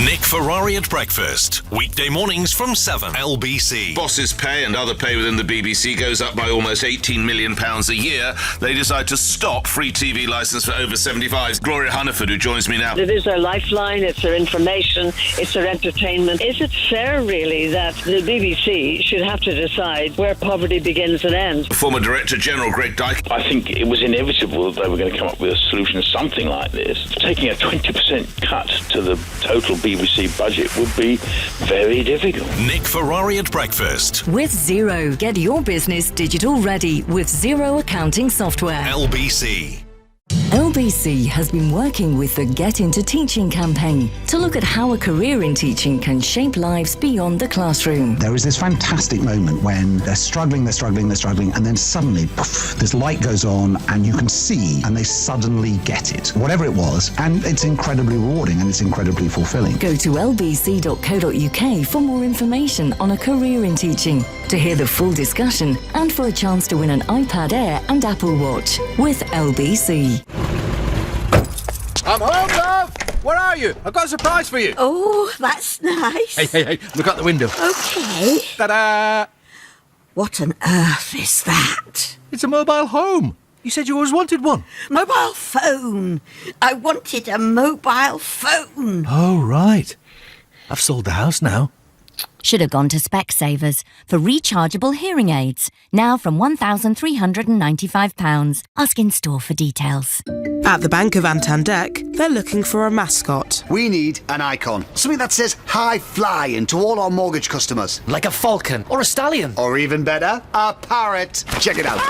Nick Ferrari at breakfast. Weekday mornings from 7. LBC. Bosses' pay and other pay within the BBC goes up by almost £18 million a year. They decide to stop free TV licence for over 75s. Gloria Hunniford, who joins me now. It is their lifeline, it's their information, it's their entertainment. Is it fair, really, that the BBC should have to decide where poverty begins and ends? Former Director General Greg Dyke. I think it was inevitable that they were going to come up with a solution, something like this. Taking a 20% cut to the total BBC budget would be very difficult. Nick Ferrari at breakfast. With Xero, get your business digital ready with Xero accounting software. LBC. LBC has been working with the Get Into Teaching campaign to look at how a career in teaching can shape lives beyond the classroom. There is this fantastic moment when they're struggling, and then suddenly, poof, this light goes on and you can see, and they suddenly get it, whatever it was, and it's incredibly rewarding and it's incredibly fulfilling. Go to lbc.co.uk for more information on a career in teaching, to hear the full discussion, and for a chance to win an iPad Air and Apple Watch with LBC. I'm home, love! Where are you? I've got a surprise for you. Oh, that's nice. Hey, look out the window. Okay. Ta-da! What on earth is that? It's a mobile home. You said you always wanted one. Mobile phone. I wanted a mobile phone. Oh, right. I've sold the house now. Should have gone to Specsavers for rechargeable hearing aids. Now from £1,395. Ask in store for details. At the Bank of Antandek, they're looking for a mascot. We need an icon. Something that says high flying to all our mortgage customers. Like a falcon or a stallion. Or even better, a parrot. Check it out.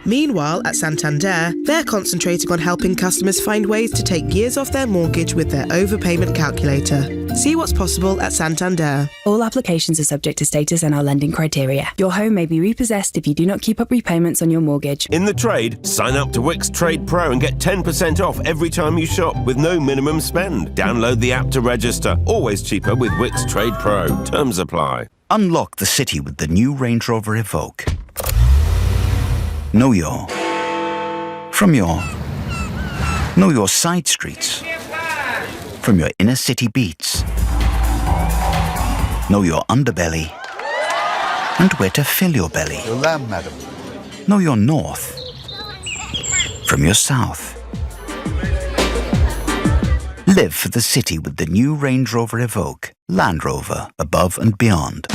Meanwhile, at Santander, they're concentrating on helping customers find ways to take years off their mortgage with their overpayment calculator. See what's possible at Santander. All applications are subject to status and our lending criteria. Your home may be repossessed if you do not keep up repayments on your mortgage. In the trade, sign up to Wix Trade Pro and get 10% off every time you shop with no minimum spend. Download the app to register. Always cheaper with Wix Trade Pro. Terms apply. Unlock the city with the new Range Rover Evoque. Know your side streets, from your inner city beats. Know your underbelly and where to fill your belly. Your lamb, madam. Know your north from your south. Live for the city with the new Range Rover Evoque. Land Rover, above and beyond.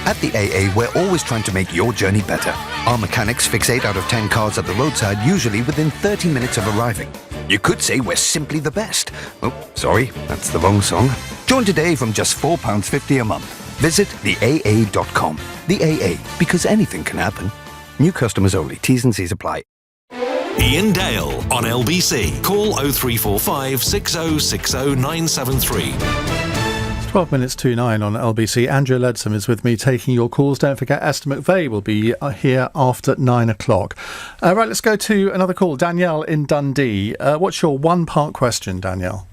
At the AA, we're always trying to make your journey better. Our mechanics fix 8 out of 10 cars at the roadside, usually within 30 minutes of arriving. You could say we're simply the best. Oh, sorry, that's the wrong song. Join today from just £4.50 a month. Visit theaa.com. The AA, because anything can happen. New customers only. T's and C's apply. Iain Dale on LBC. Call 0345 6060 973. 12 minutes to 9 on LBC. Andrea Leadsom is with me taking your calls. Don't forget, Esther McVeigh will be here after 9 o'clock. Right, let's go to another call. Danielle in Dundee. What's your one-part question, Danielle?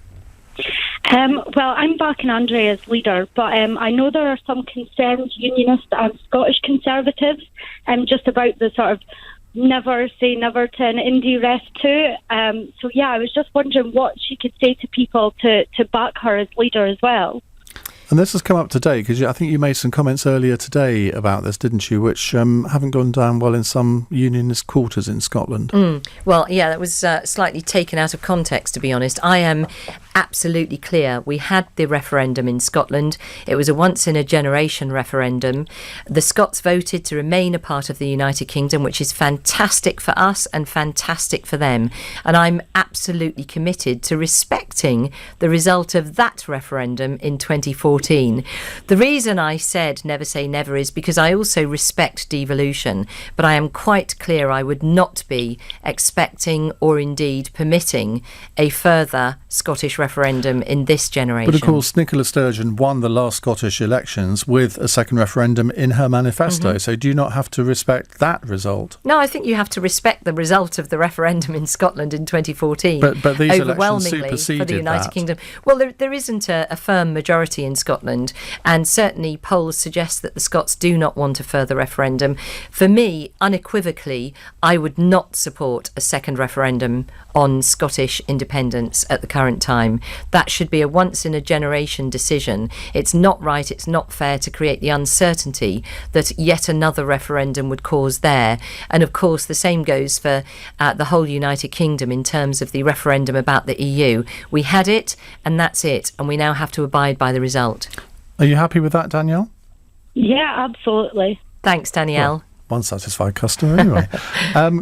Well, I'm backing Andrea's leader, but I know there are some concerned Unionist and Scottish Conservatives just about the sort of never say never to an indie rest too. So, yeah, I was just wondering what she could say to people to back her as leader as well. And this has come up today because I think you made some comments earlier today about this, didn't you, which haven't gone down well in some unionist quarters in Scotland. Well, yeah, that was slightly taken out of context, to be honest. I am absolutely clear. We had the referendum in Scotland. It was a once-in-a-generation referendum. The Scots voted to remain a part of the United Kingdom, which is fantastic for us and fantastic for them. And I'm absolutely committed to respecting the result of that referendum in 2014. The reason I said never say never is because I also respect devolution, but I am quite clear I would not be expecting or indeed permitting a further Scottish referendum in this generation. But of course, Nicola Sturgeon won the last Scottish elections with a second referendum in her manifesto. So do you not have to respect that result? No, I think you have to respect the result of the referendum in Scotland in 2014. But these elections overwhelmingly superseded for the United that. Kingdom. Well, there isn't a firm majority in Scotland, and certainly polls suggest that the Scots do not want a further referendum. For me, unequivocally, I would not support a second referendum on Scottish independence at the current time. That should be a once-in-a-generation decision. It's not right, it's not fair to create the uncertainty that yet another referendum would cause there. And of course, the same goes for the whole United Kingdom in terms of the referendum about the EU. We had it, and that's it, and we now have to abide by the result. Are you happy with that, Danielle? Yeah, absolutely. Thanks, Danielle. Well, one satisfied customer anyway.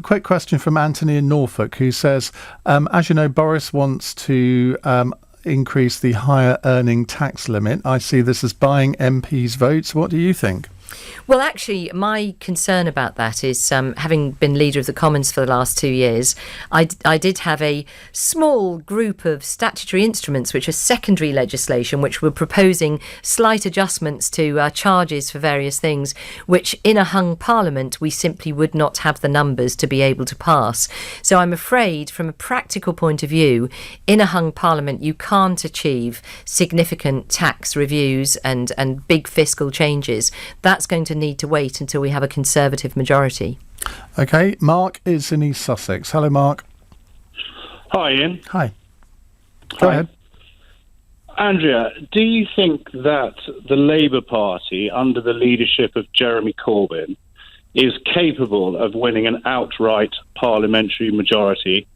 Quick question from Anthony in Norfolk, who says, as you know, Boris wants to increase the higher earning tax limit. I see this as buying MPs' votes. What do you think? Well, actually, my concern about that is, having been Leader of the Commons for the last 2 years, I did have a small group of statutory instruments, which are secondary legislation, which were proposing slight adjustments to charges for various things, which in a hung Parliament we simply would not have the numbers to be able to pass. So I'm afraid, from a practical point of view, in a hung Parliament you can't achieve significant tax reviews and big fiscal changes. That's going to need to wait until we have a Conservative majority. OK, Mark is in East Sussex. Hello, Mark. Hi, Ian. Hi. Go ahead. Andrea, do you think that the Labour Party, under the leadership of Jeremy Corbyn, is capable of winning an outright parliamentary majority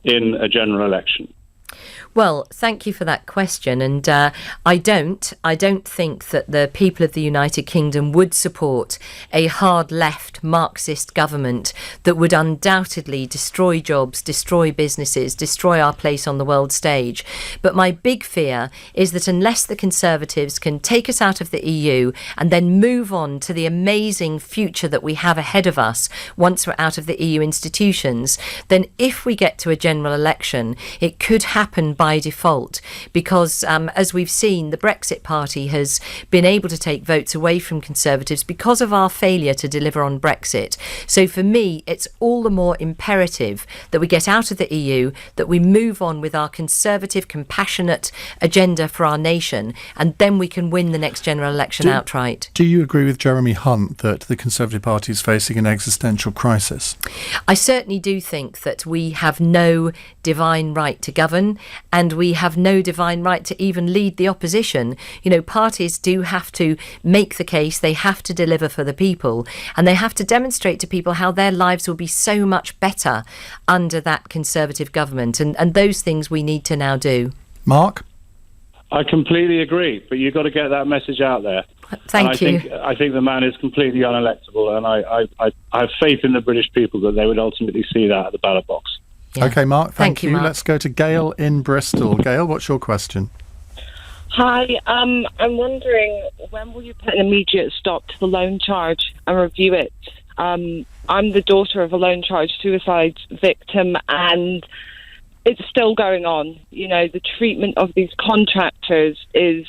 in a general election? Well, thank you for that question, and I don't think that the people of the United Kingdom would support a hard left Marxist government that would undoubtedly destroy jobs, destroy businesses, destroy our place on the world stage. But my big fear is that unless the Conservatives can take us out of the EU and then move on to the amazing future that we have ahead of us once we're out of the EU institutions, then if we get to a general election, it could happen by default, because as we've seen, the Brexit Party has been able to take votes away from Conservatives because of our failure to deliver on Brexit. So for me, it's all the more imperative that we get out of the EU, that we move on with our Conservative, compassionate agenda for our nation, and then we can win the next general election outright. Do you agree with Jeremy Hunt that the Conservative Party is facing an existential crisis? I certainly do think that we have no divine right to govern, and we have no divine right to even lead the opposition. You know, parties do have to make the case, they have to deliver for the people, and they have to demonstrate to people how their lives will be so much better under that Conservative government, and those things we need to now do. Mark? I completely agree, but you've got to get that message out there. Thank you. I think the man is completely unelectable, and I have faith in the British people that they would ultimately see that at the ballot box. Yeah. OK, Mark, thank you. Mark. Let's go to Gail in Bristol. Gail, what's your question? Hi, I'm wondering, when will you put an immediate stop to the loan charge and review it? I'm the daughter of a loan charge suicide victim, and it's still going on. You know, the treatment of these contractors is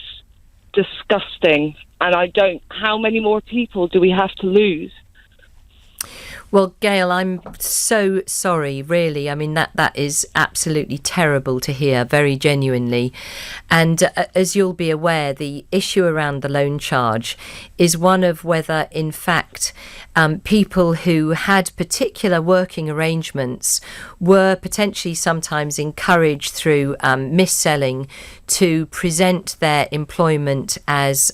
disgusting, and how many more people do we have to lose? Well, Gail, I'm so sorry, really. I mean, that is absolutely terrible to hear, very genuinely. And as you'll be aware, the issue around the loan charge is one of whether, in fact, people who had particular working arrangements were potentially sometimes encouraged through mis-selling to present their employment as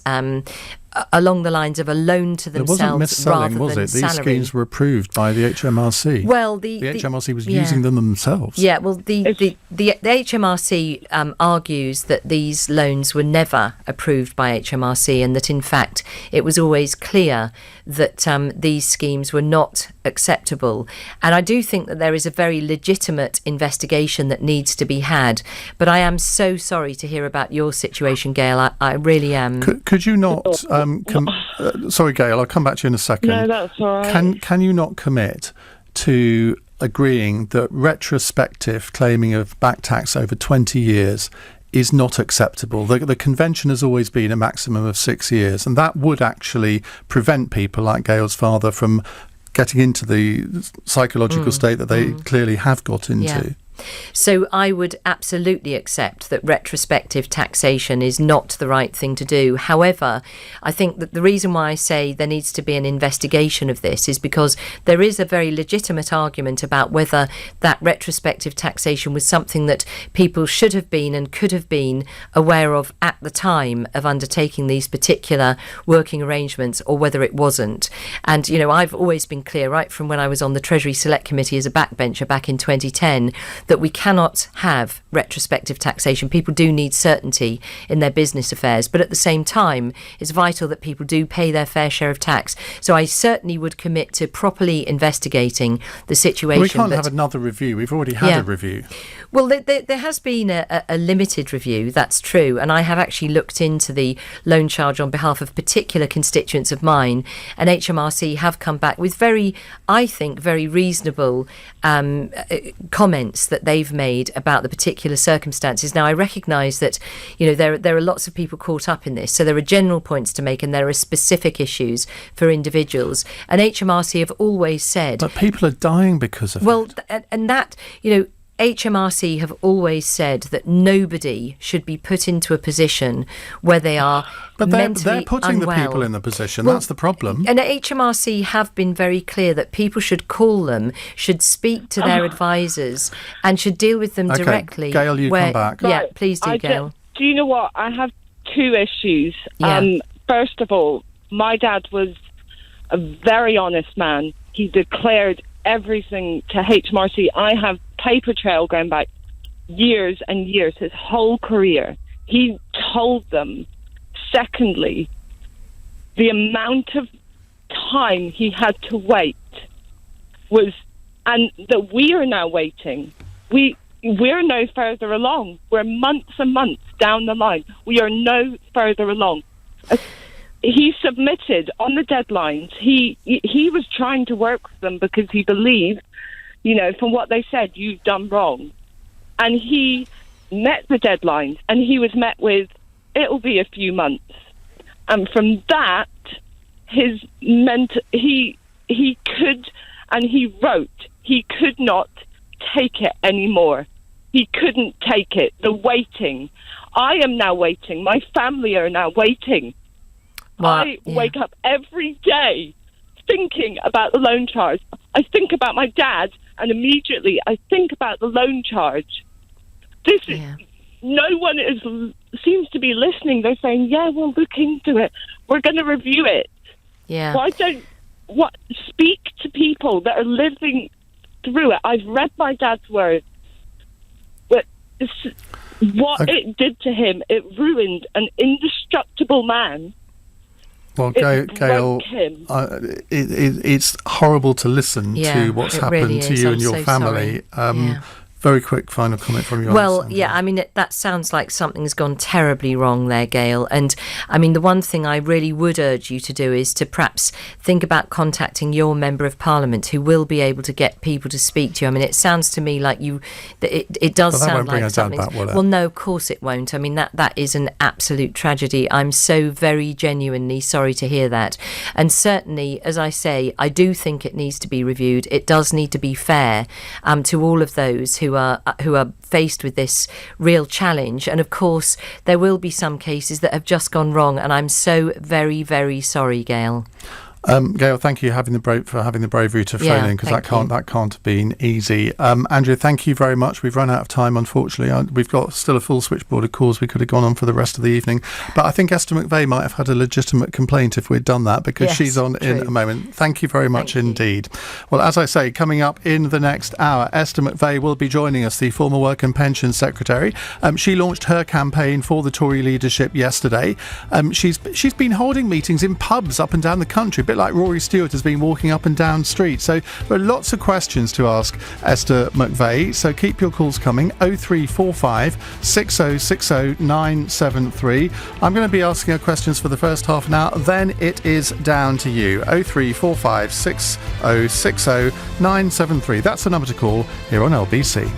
along the lines of a loan to themselves. There wasn't mis-selling, was it? These salary. schemes were approved by the HMRC. Well, the HMRC was using them themselves. Yeah, well, the HMRC argues that these loans were never approved by HMRC, and that in fact it was always clear that these schemes were not acceptable. And I do think that there is a very legitimate investigation that needs to be had. But I am so sorry to hear about your situation, Gail. I really am. Could you not... sorry, Gail, I'll come back to you in a second. No, that's all right. Can you not commit to agreeing that retrospective claiming of back tax over 20 years is not acceptable? The convention has always been a maximum of 6 years, and that would actually prevent people like Gail's father from getting into the psychological state that they clearly have got into. Yeah. So I would absolutely accept that retrospective taxation is not the right thing to do. However, I think that the reason why I say there needs to be an investigation of this is because there is a very legitimate argument about whether that retrospective taxation was something that people should have been and could have been aware of at the time of undertaking these particular working arrangements, or whether it wasn't. And, you know, I've always been clear, right from when I was on the Treasury Select Committee as a backbencher back in 2010, that we cannot have retrospective taxation. People do need certainty in their business affairs, but at the same time, it's vital that people do pay their fair share of tax. So I certainly would commit to properly investigating the situation. We can't have another review. We've already had a review. Well, there has been a limited review, that's true, and I have actually looked into the loan charge on behalf of particular constituents of mine, and HMRC have come back with I think, very reasonable comments that they've made about the particular circumstances. Now, I recognise that, there are lots of people caught up in this, so there are general points to make and there are specific issues for individuals, and HMRC have always said... But people are dying because of it. Well, and that, HMRC have always said that nobody should be put into a position where they are mentally they're putting unwell. the people in the position. That's the problem. And HMRC have been very clear that people should call them, should speak to their advisors, and should deal with them directly. Gail, you come back. Yeah, please do, Gail. Do you know what? I have two issues. Yeah. First of all, my dad was a very honest man. He declared everything to HMRC. I have paper trail going back years and years, his whole career. He told them. Secondly, the amount of time he had to wait was, and that we are now waiting. We're no further along. We're months and months down the line. We are no further along. He submitted on the deadlines. He was trying to work with them because he believed, from what they said, you've done wrong. And he met the deadlines, and he was met with, it'll be a few months. And from that, he could, and he wrote, he could not take it anymore. He couldn't take it. The waiting. I am now waiting. My family are now waiting. I wake up every day thinking about the loan charge. I think about my dad, and immediately I think about the loan charge. No one seems to be listening. They're saying, yeah, we'll look into it. We're going to review it. Yeah. Why don't speak to people that are living through it? I've read my dad's words. But it did to him, it ruined an indestructible man. Well, Gail, it's horrible to listen to what's happened to you and your family. Very quick final comment from you. Well, that sounds like something's gone terribly wrong there, Gail. And the one thing I really would urge you to do is to perhaps think about contacting your Member of Parliament, who will be able to get people to speak to you. It sounds to me like it does sound like something. Well, no, of course it won't. That is an absolute tragedy. I'm so very genuinely sorry to hear that. And certainly, as I say, I do think it needs to be reviewed. It does need to be fair to all of those who are faced with this real challenge. And of course, there will be some cases that have just gone wrong. And I'm so very, very sorry, Gail. Gail, thank you for having the bravery to phone in, because that can't have been easy. Andrea, thank you very much. We've run out of time, unfortunately. We've got still a full switchboard of calls. We could have gone on for the rest of the evening, but I think Esther McVeigh might have had a legitimate complaint if we'd done that, because she's on in a moment. Thank you very much indeed. Well, as I say, coming up in the next hour, Esther McVeigh will be joining us, the former Work and Pensions Secretary. She launched her campaign for the Tory leadership yesterday. She's been holding meetings in pubs up and down the country, a bit like Rory Stewart has been walking up and down streets. So there are lots of questions to ask Esther McVeigh, so keep your calls coming. 0345 6060 973. I'm going to be asking her questions for the first half an hour, then it is down to you. 0345 6060 973. That's the number to call here on LBC.